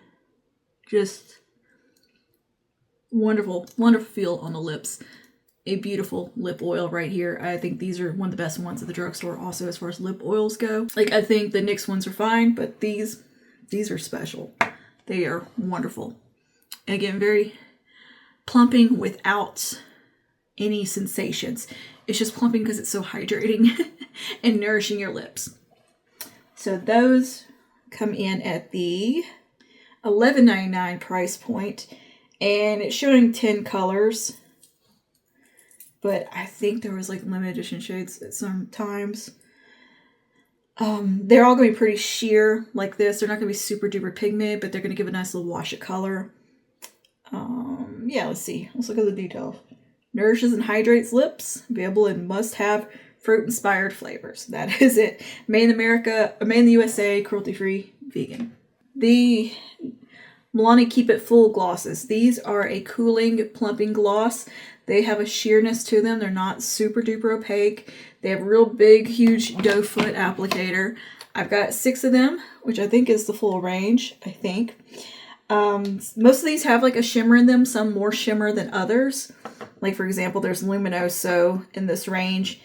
just wonderful, wonderful feel on the lips. A beautiful lip oil right here. I think these are one of the best ones at the drugstore also as far as lip oils go. Like I think the NYX ones are fine, but these are special. They are wonderful. And again, very plumping without any sensations. It's just plumping because it's so hydrating and nourishing your lips. So those come in at the $11.99 price point, and it's showing 10 colors. But I think there was like limited edition shades at some times. They're all going to be pretty sheer like this. They're not going to be super duper pigmented, but they're going to give a nice little wash of color. Yeah, let's see. Let's look at the details. Nourishes and hydrates lips. Available in must-have fruit-inspired flavors. That is it. Made in America, made in the USA, cruelty-free, vegan. The Milani Keep It Full glosses. These are a cooling, plumping gloss. They have a sheerness to them. They're not super duper opaque. They have a real big, huge doe foot applicator. I've got 6 of them, which I think is the full range, I think. Most of these have like a shimmer in them, some more shimmer than others. Like for example, there's Luminoso in this range,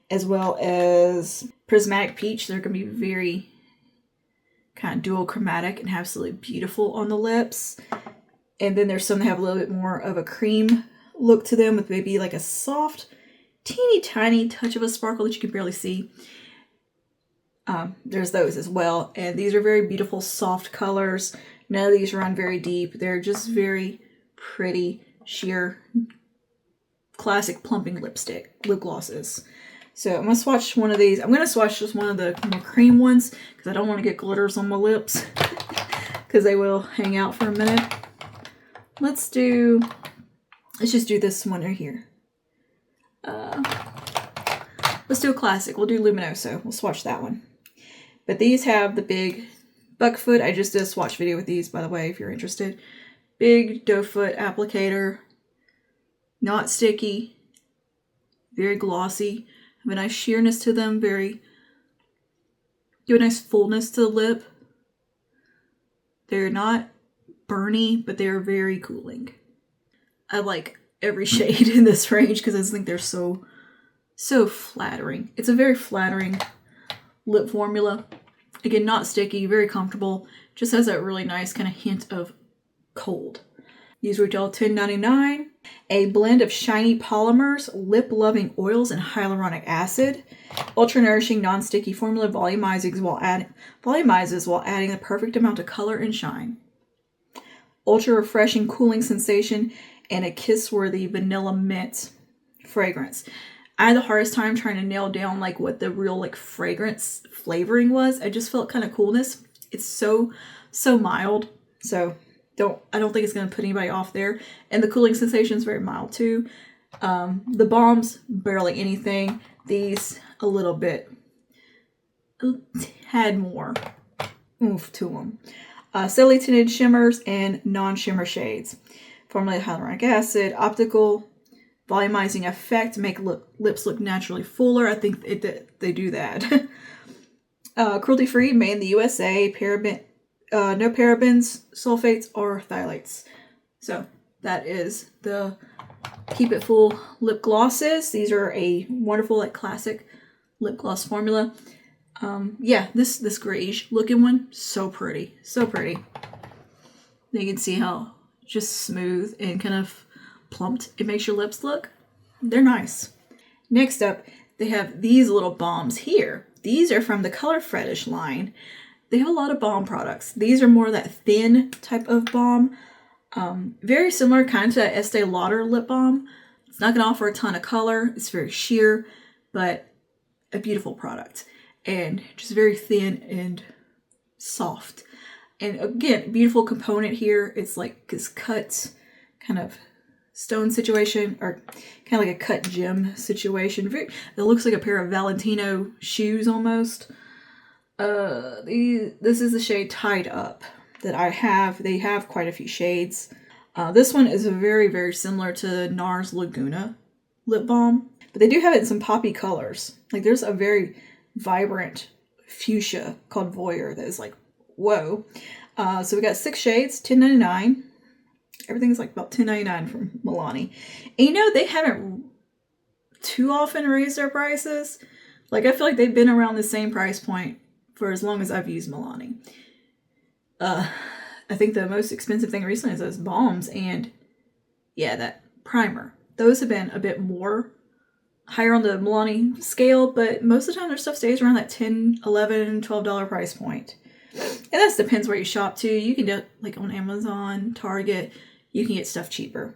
as well as Prismatic Peach. They're going to be very kind of dual chromatic and absolutely beautiful on the lips. And then there's some that have a little bit more of a cream look to them with maybe like a soft, teeny tiny touch of a sparkle that you can barely see. There's those as well. And these are very beautiful, soft colors. None of these run very deep. They're just very pretty, sheer, classic plumping lip glosses. So I'm going to swatch one of these. I'm going to swatch just one of the more cream ones because I don't want to get glitters on my lips. because they will hang out for a minute. Let's just do this one right here. Let's do a classic. We'll do Luminoso. We'll swatch that one. But these have the big buck foot. I just did a swatch video with these, by the way, if you're interested. Big doe foot applicator. Not sticky. Very glossy. Have a nice sheerness to them. Give a nice fullness to the lip. They're not burny, but they're very cooling. I like every shade in this range because I just think they're so flattering. It's a very flattering lip formula. Again, not sticky, very comfortable. Just has that really nice kind of hint of cold. These retail $10.99. A blend of shiny polymers, lip-loving oils, and hyaluronic acid. Ultra-nourishing, non-sticky formula volumizes while adding the perfect amount of color and shine. Ultra-refreshing, cooling sensation, and a kiss-worthy vanilla mint fragrance. I had the hardest time trying to nail down like what the real like fragrance flavoring was. I just felt kind of coolness. It's so mild. So I don't think it's going to put anybody off there. And the cooling sensation is very mild too. The balms, barely anything. These, a little bit. Had more oomph to them. Subtly tinted shimmers and non-shimmer shades. Formulated hyaluronic acid, optical, volumizing effect, make lips look naturally fuller. I think they do that. Cruelty-free, made in the USA, no parabens, sulfates, or phthalates. So that is the Keep It Full lip glosses. These are a wonderful, like, classic lip gloss formula. Yeah, this grayish looking one, so pretty, so pretty. You can see how just smooth and kind of plumped it makes your lips look. They're nice. Next up, they have these little balms here. These are from the Color Fetish line. They have a lot of balm products. These are more that thin type of balm. Very similar kind of to that Estee Lauder lip balm. It's not going to offer a ton of color. It's very sheer, but a beautiful product. And just very thin and soft. And again, beautiful component here. It's like this cut kind of stone situation, or kind of like a cut gem situation. It looks like a pair of Valentino shoes almost. This is the shade Tied Up that I have. They have quite a few shades. This one is very, very similar to NARS Laguna lip balm, but they do have it in some poppy colors. Like there's a very vibrant fuchsia called Voyeur that is like, whoa. So we got 6 shades, $10.99. Everything's like about $10.99 from Milani. And you know, they haven't too often raised their prices. Like I feel like they've been around the same price point for as long as I've used Milani. I think the most expensive thing recently is those balms and yeah, that primer. Those have been a bit more higher on the Milani scale, but most of the time their stuff stays around that $10, $11, $12 price point. And that depends where you shop too. You can do like on Amazon, Target, you can get stuff cheaper.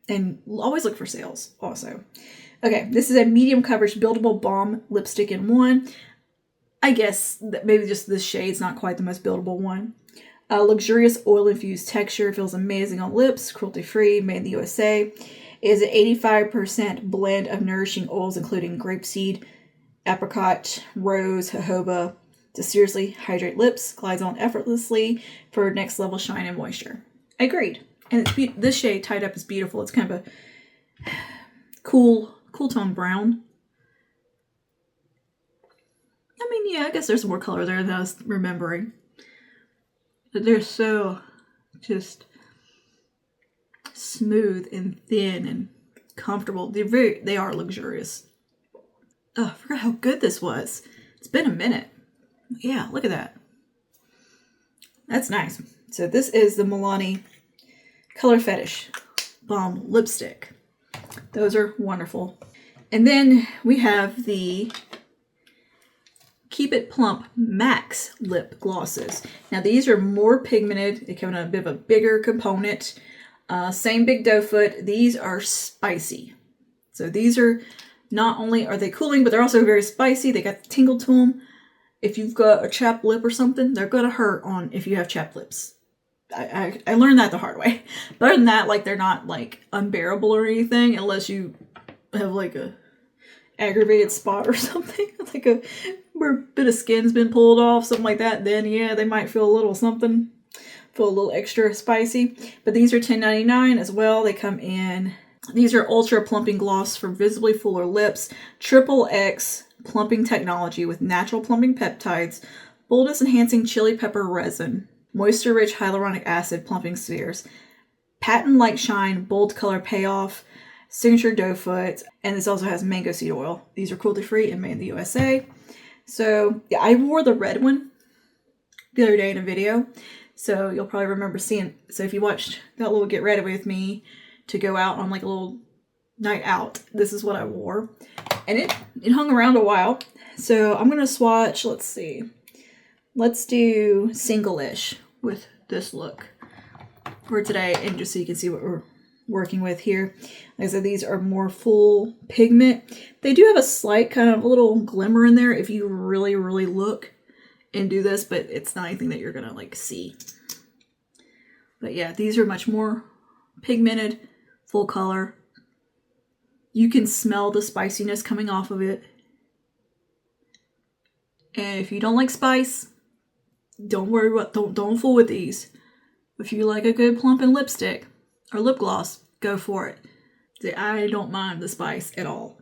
And always look for sales also. Okay, this is a medium coverage buildable balm lipstick in one. I guess that maybe just this shade's not quite the most buildable one. Luxurious oil-infused texture, feels amazing on lips, cruelty-free, made in the USA. It is an 85% blend of nourishing oils, including grapeseed, apricot, rose, jojoba, to seriously hydrate lips, glides on effortlessly for next level shine and moisture. Agreed. And it's this shade Tied Up is beautiful. It's kind of a cool tone brown. I mean, yeah, I guess there's more color there than I was remembering. But they're so just smooth and thin and comfortable. They are luxurious. Oh, I forgot how good this was. It's been a minute. Yeah, look at that. That's nice. So this is the Milani Color Fetish Balm Lipstick. Those are wonderful. And then we have the Keep It Plump Max Lip Glosses. Now these are more pigmented. They come in a bit of a bigger component. Same big doe foot. These are spicy. So these are, not only are they cooling, but they're also very spicy. They got the tingle to them. if you've got a chapped lip or something, they're gonna hurt on if you have chapped lips. I learned that the hard way. But other than that, like, they're not like unbearable or anything, unless you have like a aggravated spot or something, like where a bit of skin's been pulled off, something like that. Then yeah, they might feel a little something, feel a little extra spicy. But these are $10.99 as well. They come in. These are ultra plumping gloss for visibly fuller lips, triple X plumping technology with natural plumping peptides, boldness enhancing chili pepper resin, moisture rich hyaluronic acid plumping spheres, patent like shine, bold color payoff, signature doe foot, and this also has mango seed oil. These are cruelty free and made in the USA. So yeah, I wore the red one the other day in a video, so you'll probably remember seeing. So if you watched that little get ready with me to go out on like a little night out, this is what I wore, and it hung around a while. So I'm gonna swatch. Let's see, let's do single-ish with this look for today, and just so you can see what we're working with here. Like I said, these are more full pigment. They do have a slight kind of a little glimmer in there if you really look and do this, but it's not anything that you're gonna like see. But yeah, these are much more pigmented, full color. You can smell the spiciness coming off of it. And if you don't like spice, don't worry about, don't fool with these. If you like a good plumping lipstick or lip gloss, go for it. See, I don't mind the spice at all.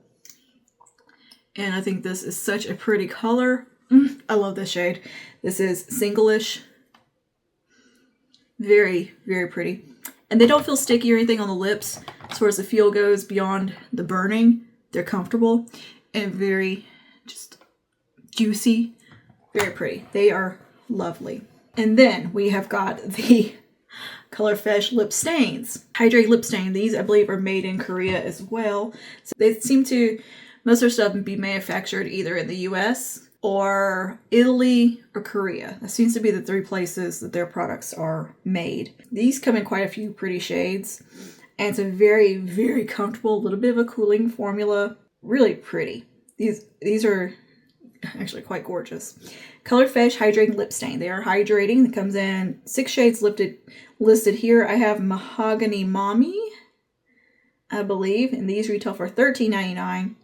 And I think this is such a pretty color. I love this shade. This is single-ish. Very pretty. And they don't feel sticky or anything on the lips. As far as the feel goes beyond the burning, they're comfortable and very just juicy. Very pretty. They are lovely. And then we have got the Colorfresh lip stains. Hydrate lip stain. These, I believe, are made in Korea as well. So they seem to, most of their stuff, be manufactured either in the US or Italy or Korea. That seems to be the three places that their products are made. These come in quite a few pretty shades, and it's a very comfortable, little bit of a cooling formula. Really pretty. These are actually quite gorgeous. Colorfresh Hydrating Lip Stain. They are hydrating. It comes in 6 shades listed here. I have Mahogany Mommy, I believe, and these retail for $13.99.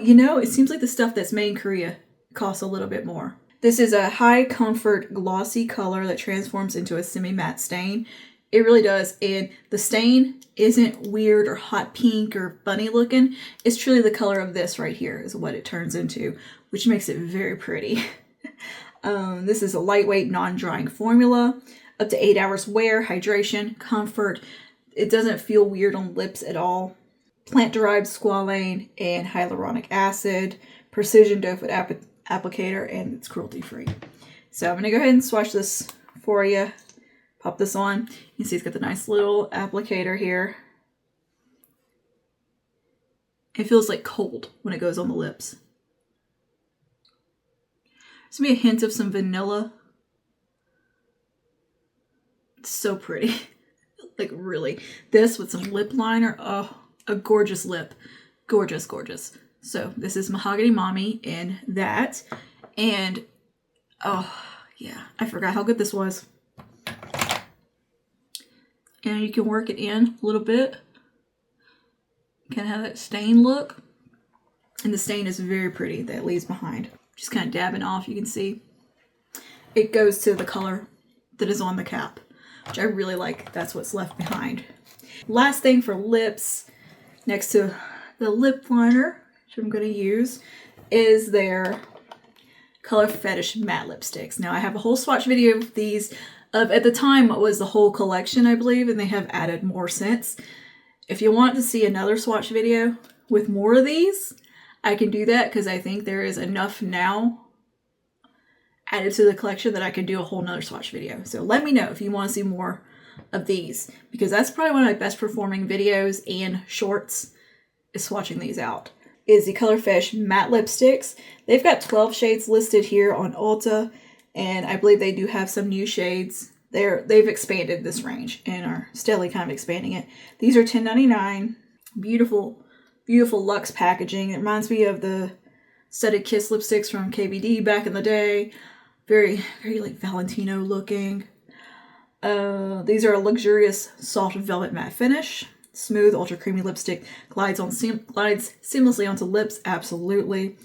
You know, it seems like the stuff that's made in Korea costs a little bit more. This is a high comfort glossy color that transforms into a semi-matte stain. It really does, and the stain isn't weird or hot pink or funny looking. It's truly the color of this right here is what it turns into, which makes it very pretty. This is a lightweight, non-drying formula. Up to 8 hours wear, hydration, comfort. It doesn't feel weird on lips at all. Plant-derived squalane and hyaluronic acid. Precision doe foot applicator, and it's cruelty-free. So I'm going to go ahead and swatch this for you. Pop this on. You can see it's got the nice little applicator here. It feels like cold when it goes on the lips. There's going to be a hint of some vanilla. It's so pretty. Like, really. This with some lip liner. Oh, a gorgeous lip. Gorgeous. So this is Mahogany Mommy in that. And, oh, yeah. I forgot how good this was. And you can work it in a little bit. Kind of have that stain look. And the stain is very pretty that it leaves behind. Just kind of dabbing off, you can see. It goes to the color that is on the cap, which I really like. That's what's left behind. Last thing for lips, next to the lip liner, which I'm going to use, is their Color Fetish matte lipsticks. Now I have a whole swatch video of these. At the time it was the whole collection, I believe, and they have added more since. If you want to see another swatch video with more of these, I can do that because I think there is enough now added to the collection that I could do a whole nother swatch video. So let me know if you want to see more of these, because that's probably one of my best performing videos and shorts is swatching these out. Is the Colorfresh matte lipsticks. They've got 12 shades listed here on Ulta, and I believe they do have some new shades. They've expanded this range and are steadily kind of expanding it. These are $10.99. Beautiful luxe packaging. It reminds me of the studded kiss lipsticks from KVD back in the day. Very, very like Valentino looking. These are a luxurious soft velvet matte finish. Smooth, ultra creamy lipstick. Glides seamlessly onto lips. Absolutely.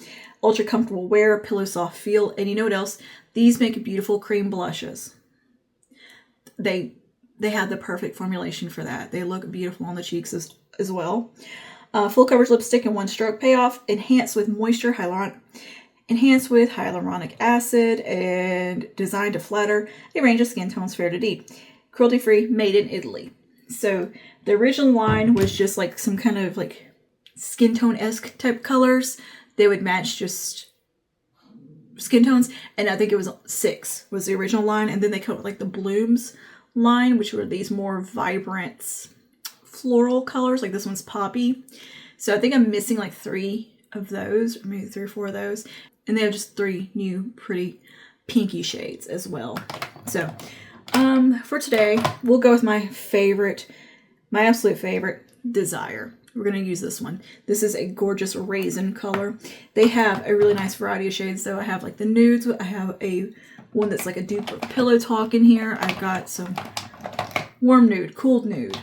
Ultra comfortable wear, pillow soft feel. And you know what else? These make beautiful cream blushes. They have the perfect formulation for that. They look beautiful on the cheeks as well. Full coverage lipstick in one stroke payoff. Enhanced with hyaluronic acid and designed to flatter a range of skin tones fair to deep. Cruelty-free, made in Italy. So the original line was just like some kind of like skin tone-esque type colors. They would match just skin tones. And I think it was 6 was the original line. And then they came up with like the Blooms line, which were these more vibrant floral colors. Like this one's poppy. So I think I'm missing like 3 of those, or maybe 3 or 4 of those. And they have just 3 new pretty pinky shades as well. So for today, we'll go with my absolute favorite, Desire. We're going to use this one. This is a gorgeous raisin color. They have a really nice variety of shades though. I have like the nudes. I have one that's like a dupe of Pillow Talk in here. I've got some warm nude, cooled nude,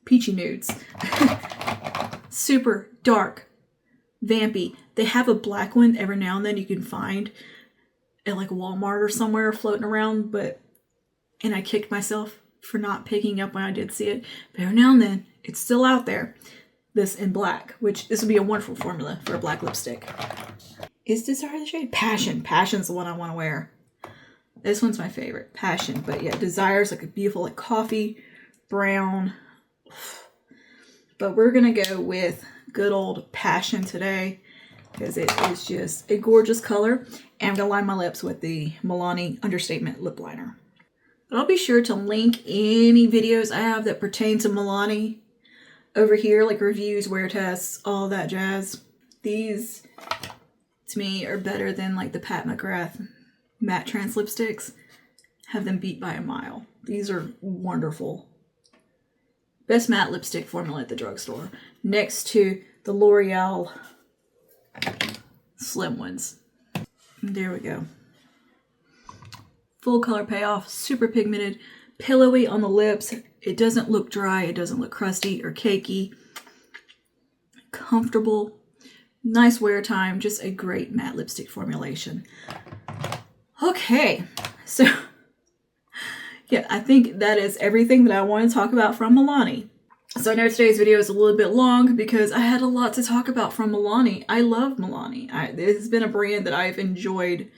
peachy nudes, super dark, vampy. They have a black one every now and then you can find at like Walmart or somewhere floating around, and I kicked myself for not picking up when I did see it. But every now and then it's still out there. This in black, which this would be a wonderful formula for a black lipstick. Is Desire the shade? Passion. Passion's the one I want to wear. This one's my favorite, Passion. But yeah, Desire's like a beautiful like coffee brown. But we're gonna go with good old Passion today because it is just a gorgeous color. And I'm gonna line my lips with the Milani Understatement lip liner. But I'll be sure to link any videos I have that pertain to Milani over here, like reviews, wear tests, all that jazz. These, to me, are better than like the Pat McGrath matte trans lipsticks. Have them beat by a mile. These are wonderful. Best matte lipstick formula at the drugstore, next to the L'Oreal slim ones. There we go. Full color payoff, super pigmented, pillowy on the lips. It doesn't look dry, it doesn't look crusty or cakey. Comfortable, nice wear time, just a great matte lipstick formulation. Okay, so yeah, I think that is everything that I want to talk about from Milani. So I know today's video is a little bit long because I had a lot to talk about from Milani. I love Milani. This has been a brand that I've enjoyed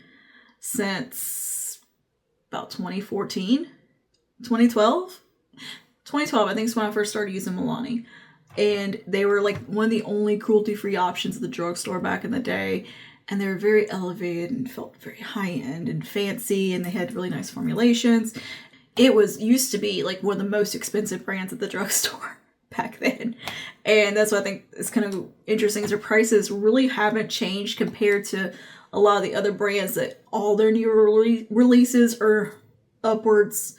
since about 2014, 2012. 2012, I think, is when I first started using Milani. And they were like one of the only cruelty-free options at the drugstore back in the day. And they were very elevated and felt very high-end and fancy. And they had really nice formulations. It used to be like one of the most expensive brands at the drugstore back then. And that's what I think is kind of interesting is their prices really haven't changed compared to a lot of the other brands that all their new releases are upwards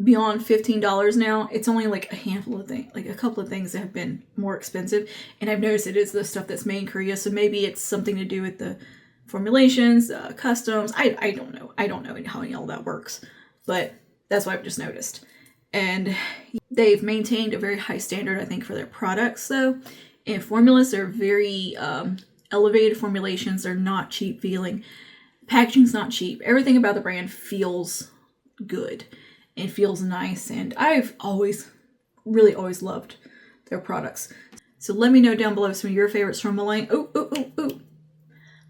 beyond $15 now. It's only like a handful of things, like a couple of things that have been more expensive. And I've noticed it is the stuff that's made in Korea. So maybe it's something to do with the formulations, customs. I don't know. I don't know how all that works, but that's what I've just noticed. And they've maintained a very high standard, I think, for their products though. And formulas, they're very elevated formulations. They're not cheap feeling. Packaging's not cheap. Everything about the brand feels good and feels nice. And I've really always loved their products. So let me know down below some of your favorites from Milani. Ooh.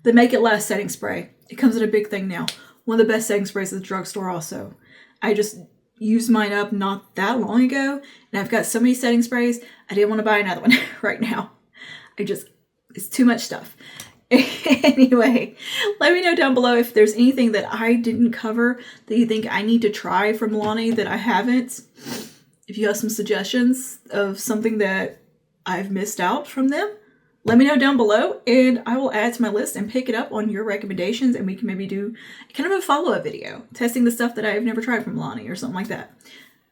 The Make It Last setting spray. It comes in a big thing now. One of the best setting sprays at the drugstore also. I just used mine up not that long ago. And I've got so many setting sprays. I didn't want to buy another one right now. It's too much stuff. Anyway, let me know down below if there's anything that I didn't cover that you think I need to try from Milani that I haven't. If you have some suggestions of something that I've missed out from them, let me know down below and I will add to my list and pick it up on your recommendations and we can maybe do kind of a follow-up video testing the stuff that I've never tried from Milani or something like that.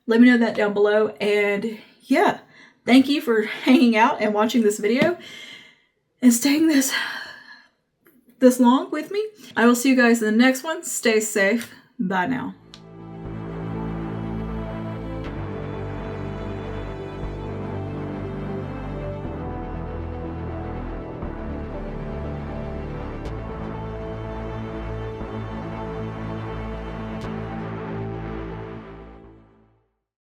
Let me know that down below. And yeah, thank you for hanging out and watching this video and staying this this long with me. I will see you guys in the next one. Stay safe. Bye now.